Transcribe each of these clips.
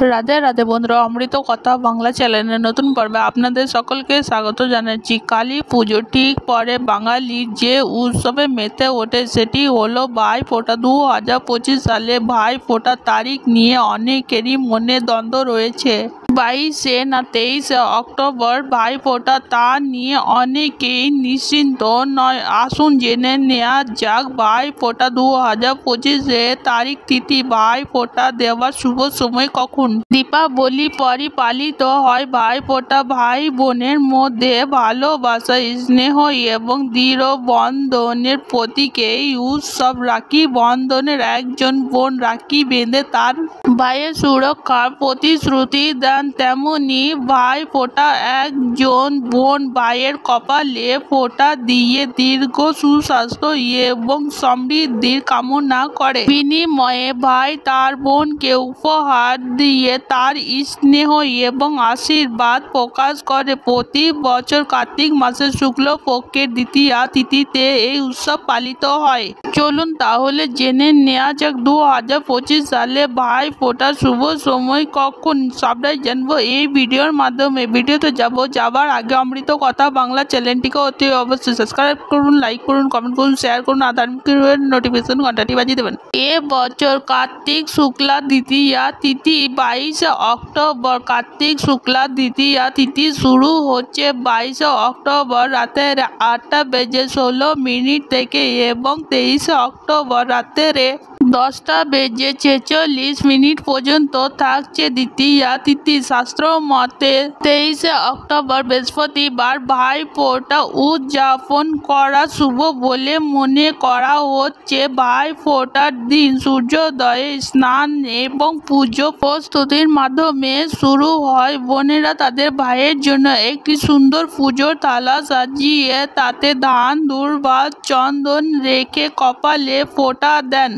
রাধে রাধে বন্ধুরা, অমৃত কথা বাংলা চ্যানেলের নতুন পর্বে আপনাদের সকলকে স্বাগত জানাচ্ছি। কালী পুজো ঠিক পরে বাঙালির যে উৎসবে মেতে ওঠে সেটি হলো ভাইফোঁটা। 2025 সালে ভাইফোঁটার তারিখ নিয়ে অনেকেরই মনে দ্বন্দ্ব রয়েছে। 22 না 23 অক্টোবর ভাইফোঁটা, তা নিয়ে অনেকেই নিশ্চিন্ত নয়। আসুন জেনে নেওয়া যাক ভাইফোঁটা 2025 তারিখ, তিথি, ভাইফোঁটা দেওয়ার শুভ সময় কখন। দীপাবলি পরই পালিত হয় ভাইফোঁটা। ভাই বোনের মধ্যে ভালোবাসা, স্নেহ এবং দৃঢ় বন্ধনের প্রতীক এই উৎসব। রাখি বন্ধনের একজন বোন রাখি বেঁধে তার ভাইয়ের সুরক্ষার প্রতিশ্রুতি দেন, তেমনি ভাইফোঁটা একজন বোন ভাইয়ের কপালে ফোঁটা দিয়ে দীর্ঘ সুস্বাস্থ্য এবং সমৃদ্ধির কামনা করে। বিনিময়ে ভাই তার বোনকে উপহার দিয়ে তার স্নেহ এবং আশীর্বাদ প্রকাশ করে। প্রতি বছর কার্তিক মাসের শুক্লপক্ষের দ্বিতীয়া তিথিতে এই উৎসব পালিত হয়। চলুন তাহলে জেনে নেওয়া যাক 2025 সালে ভাইফোঁটার শুভ সময় কখন। সবটাই জানবো এই ভিডিওর মাধ্যমে। ভিডিওতে যাবার আগে অমৃত কথা বাংলা চ্যানেলটিকে অতি অবশ্যই সাবস্ক্রাইব করুন, লাইক করুন, কমেন্ট করুন, শেয়ার করুন, আর নোটিফিকেশন ঘন্টাটি বাজিয়ে দেবেন। এ বছর কার্তিক শুক্লা দ্বিতীয়া তিথি 22 অক্টোবর। কার্তিক শুক্লা দ্বিতীয়া তিথি শুরু হচ্ছে 22 অক্টোবর রাতের 8:16 থেকে এবং 23 অক্টোবর রাতের 10:46 পর্যন্ত থাকছে দ্বিতীয়া তিথি। শাস্ত্র মতে 23 অক্টোবর বৃহস্পতিবার ভাইফোঁটা উদযাপন করা শুভ বলে মনে করা হচ্ছে। ভাইফোঁটার দিন সূর্যোদয়ে স্নান এবং পুজো প্রস্তুতির মাধ্যমে শুরু হয়। বোনেরা তাদের ভাইয়ের জন্য একটি সুন্দর পুজোর থালা সাজিয়ে তাতে ধান, দুর্বা, চন্দন রেখে কপালে ফোঁটা দেন।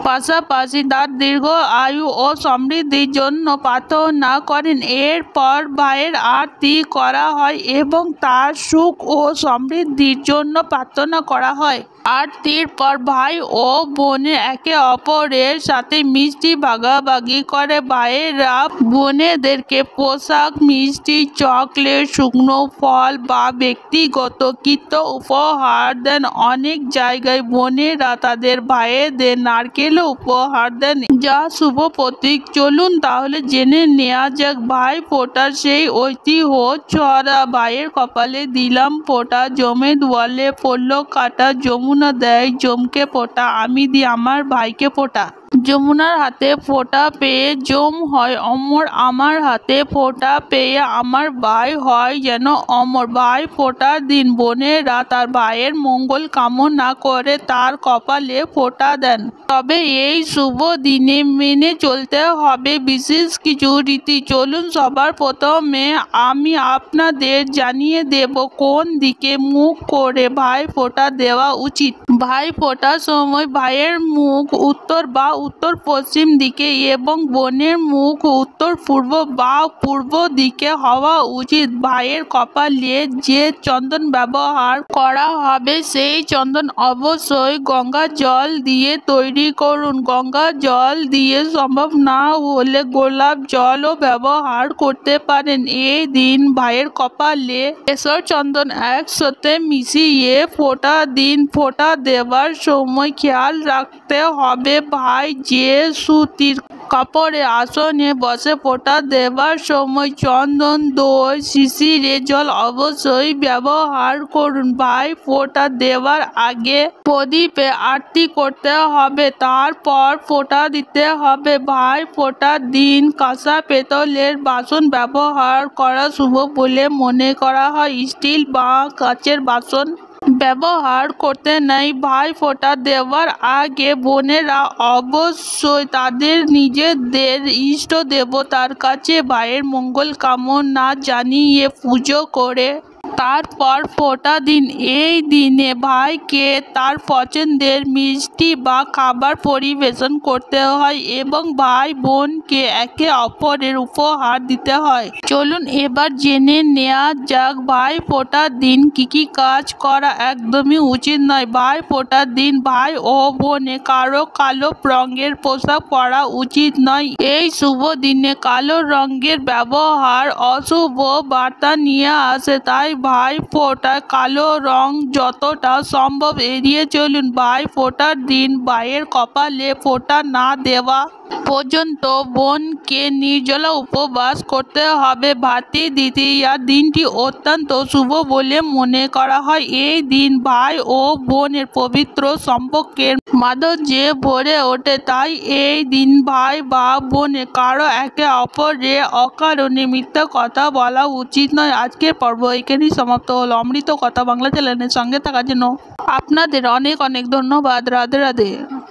পাশাপাশি তার দীর্ঘ আয়ু ও সমৃদ্ধির জন্য প্রার্থনা করেন। এরপর ভাইয়ের আরতি করা হয় এবং তার সুখ ও সমৃদ্ধির জন্য প্রার্থনা করা হয়। আরতির পর ভাই ও বোনের একে অপরের সাথে মিষ্টি ভাগাভাগি করে। ভাইয়েরা বোনেদেরকে পোশাক, মিষ্টি, চকলেট, শুকনো ফল বা ব্যক্তিগত কৃত উপহার দেন। অনেক জায়গায় বোনেরা তাদের ভাইয়েদের নারকেলও উপহার দেন, যা শুভ প্রতীক। চলুন তাহলে জেনে নেওয়া যাক ভাইফোঁটার সেই ঐতিহ্য। ছড়া, ভাইয়ের কপালে দিলাম ফোঁটা, জমে দুয়ালে পড়লো কাটা, যমুনা দেয় জমকে ফোঁটা, আমি দিই আমার ভাইকে ফোঁটা। যমুনার হাতে ফোঁটা পেয়ে জম হয় অমর, আমার হাতে ফোঁটা পেয়ে আমার ভাই হয় যেন অমর। ভাইফোঁটার দিন বোনেরা তার ভাইয়ের মঙ্গল কামনা করে তার কপালে ফোঁটা দেন। তবে এই শুভ দিনে মেনে চলতে হবে বিশেষ কিছু রীতি। চলুন সবার প্রথমে আমি আপনাদের জানিয়ে দেব কোন দিকে মুখ করে ভাইফোঁটা দেওয়া উচিত। ভাইফোঁটার সময় ভাইয়ের মুখ উত্তর বা উত্তর পশ্চিম দিকে এবং বোনের মুখ উত্তর পূর্ব বা পূর্ব দিকে হওয়া উচিত। ভাইয়ের কপালে যে চন্দন ব্যবহার করা হবে সেই চন্দন অবশ্যই গঙ্গা জল দিয়ে তৈরি করুন। গঙ্গা জল দিয়ে সম্ভব না হলে গোলাপ জলও ব্যবহার করতে পারেন। এই দিন ভাইয়ের কপালে কেশর চন্দন একসাথে মিশিয়ে ফোঁটা দিন। ফোঁটা দেওয়ার সময় খেয়াল রাখতে হবে ভাই যে সুতির কাপড়ে আসনে বসে ফোঁটা দেওয়ার সময় চন্দন, দই, শিশিরে জল অবশ্যই ব্যবহার করুন। ভাইফোঁটা দেওয়ার আগে প্রদীপে আরতি করতে হবে, তারপর ফোঁটা দিতে হবে। ভাইফোঁটার দিন কাঁসা পেতলের বাসন ব্যবহার করা শুভ বলে মনে করা হয়। স্টিল বা কাঁচের বাসন ব্যবহার করতে নেই। ভাইফোঁটা দেওয়ার আগে বোনেরা অবশ্যই তাদের নিজেদের ইষ্ট দেবতার কাছে ভাইয়ের মঙ্গল কামনা জানিয়ে পুজো করে তারপর ফোঁটা দিন। এই দিনে ভাইকে তার পছন্দের মিষ্টি বা খাবার পরিবেশন করতে হয় এবং ভাই বোনকে একে অপরের উপহার দিতে হয়। চলুন এবার জেনে নেওয়া যাক ভাই ফোঁটার দিন কি কি কাজ করা একদমই উচিত নয়। ভাই ফোঁটার দিন ভাই ও বোনে কারো কালো রঙের পোশাক পরা উচিত নয়। এই শুভ দিনে কালো রঙের ব্যবহার অশুভ বার্তা নিয়ে আসে, তাই ভাই ফোঁটায় কালো রং যতটা সম্ভব এড়িয়ে চলুন। ভাই ফোঁটার দিন ভাইয়ের কপালে ফোঁটা না দেওয়া পর্যন্ত বোনকে নির্জলা উপবাস করতে হবে। ভাতৃ দ্বিতীয়া দিনটি অত্যন্ত শুভ বলে মনে করা হয়। এই দিন ভাই ও বোনের পবিত্র সম্পর্কের মাধুর্যে ভরে ওঠে, তাই এই দিন ভাই বা বোনে কারো একে অপরের অকারণে মিথ্যা কথা বলা উচিত নয়। আজকের পর্ব এখানেই সমাপ্ত হলো। অমৃত কথা বাংলা চ্যানেলের সঙ্গে থাকার জন্য আপনাদের অনেক অনেক ধন্যবাদ। রাধে রাধে।